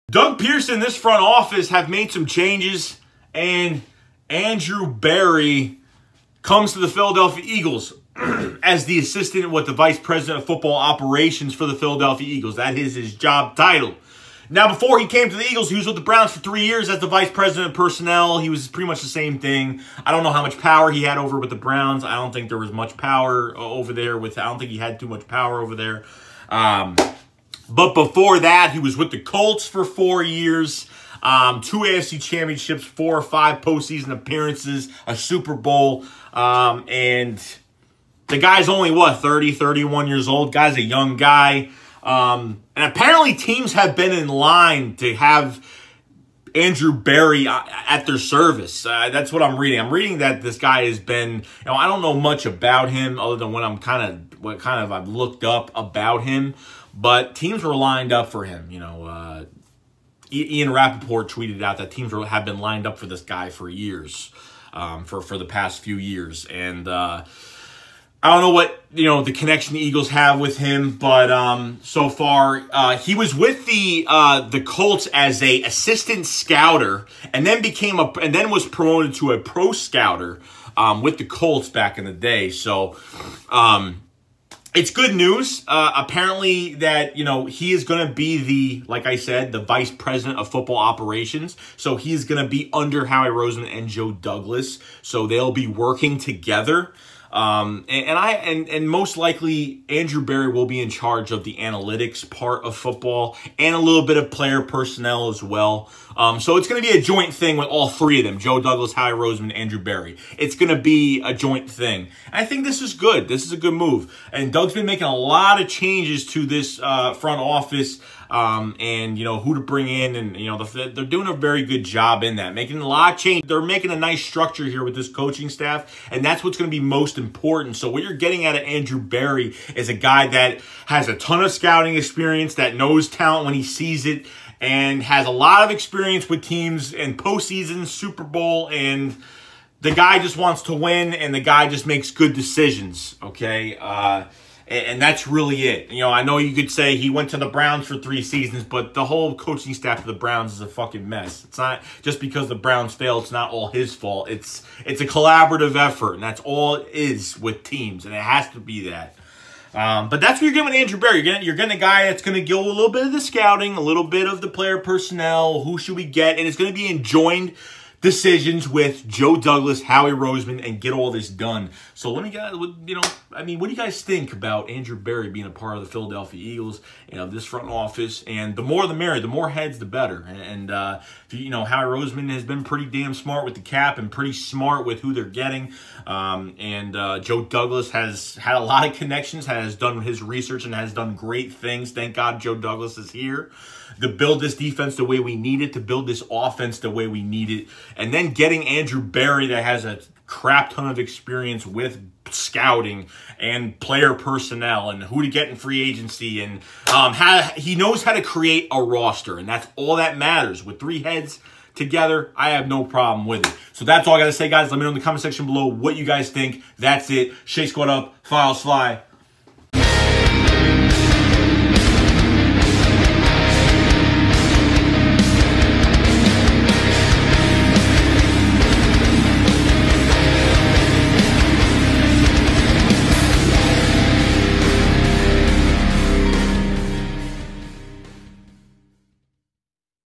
Doug Peterson, this front office have made some changes, and Andrew Berry comes to the Philadelphia Eagles as the assistant with the vice president of football operations for the Philadelphia Eagles. That is his job title. Now, before he came to the Eagles, he was with the Browns for 3 years as the vice president of personnel. He was pretty much the same thing. I don't know how much power he had over with the Browns. I don't think there was much power over there. I don't think he had too much power over there. But before that, he was with the Colts for 4 years. 2 AFC championships, 4 or 5 postseason appearances, a Super Bowl. And the guy's only, 30, 31 years old. Guy's a young guy. And apparently teams have been in line to have Andrew Berry at their service. That's what I'm reading. I'm reading that this guy has been, I don't know much about him other than what I've looked up about him, but teams were lined up for him. Ian Rappaport tweeted out that teams have been lined up for this guy for years, for the past few years. And, I don't know what, the connection the Eagles have with him, but so far, he was with the Colts as a assistant scouter, and then was promoted to a pro scouter with the Colts back in the day. So, it's good news, apparently, that, he is going to be like I said, the vice president of football operations. So he's going to be under Howie Roseman and Joe Douglas. So they'll be working together. And most likely Andrew Berry will be in charge of the analytics part of football and a little bit of player personnel as well. So it's going to be a joint thing with all three of them, Joe Douglas, Howie Roseman, Andrew Berry. It's going to be a joint thing. And I think this is good. This is a good move. And Doug's been making a lot of changes to this front office. And who to bring in, and they're doing a very good job in that, making a lot of change. They're making a nice structure here with this coaching staff, and that's what's going to be most important. So what you're getting out of Andrew Berry is a guy that has a ton of scouting experience, that knows talent when he sees it, and has a lot of experience with teams in postseason, Super Bowl, and the guy just wants to win, and the guy just makes good decisions. Okay. And that's really it. I know you could say he went to the Browns for 3 seasons, but the whole coaching staff of the Browns is a fucking mess. It's not just because the Browns failed, it's not all his fault. It's a collaborative effort, and that's all it is with teams, and it has to be that. But that's what you're getting with Andrew Berry. You're getting a guy that's going to go a little bit of the scouting, a little bit of the player personnel, who should we get, and it's going to be enjoined decisions with Joe Douglas, Howie Roseman, and get all this done. So let me guys, what do you guys think about Andrew Berry being a part of the Philadelphia Eagles, this front office? And the more the merrier, the more heads the better. And Howie Roseman has been pretty damn smart with the cap and pretty smart with who they're getting. Joe Douglas has had a lot of connections, has done his research, and has done great things. Thank God Joe Douglas is here to build this defense the way we need it, to build this offense the way we need it. And then getting Andrew Berry, that has a crap ton of experience with scouting and player personnel and who to get in free agency, and he knows how to create a roster, and that's all that matters. With 3 heads together, I have no problem with it. So that's all I got to say, guys. Let me know in the comment section below what you guys think. That's it. Shea Squad up, Files Fly.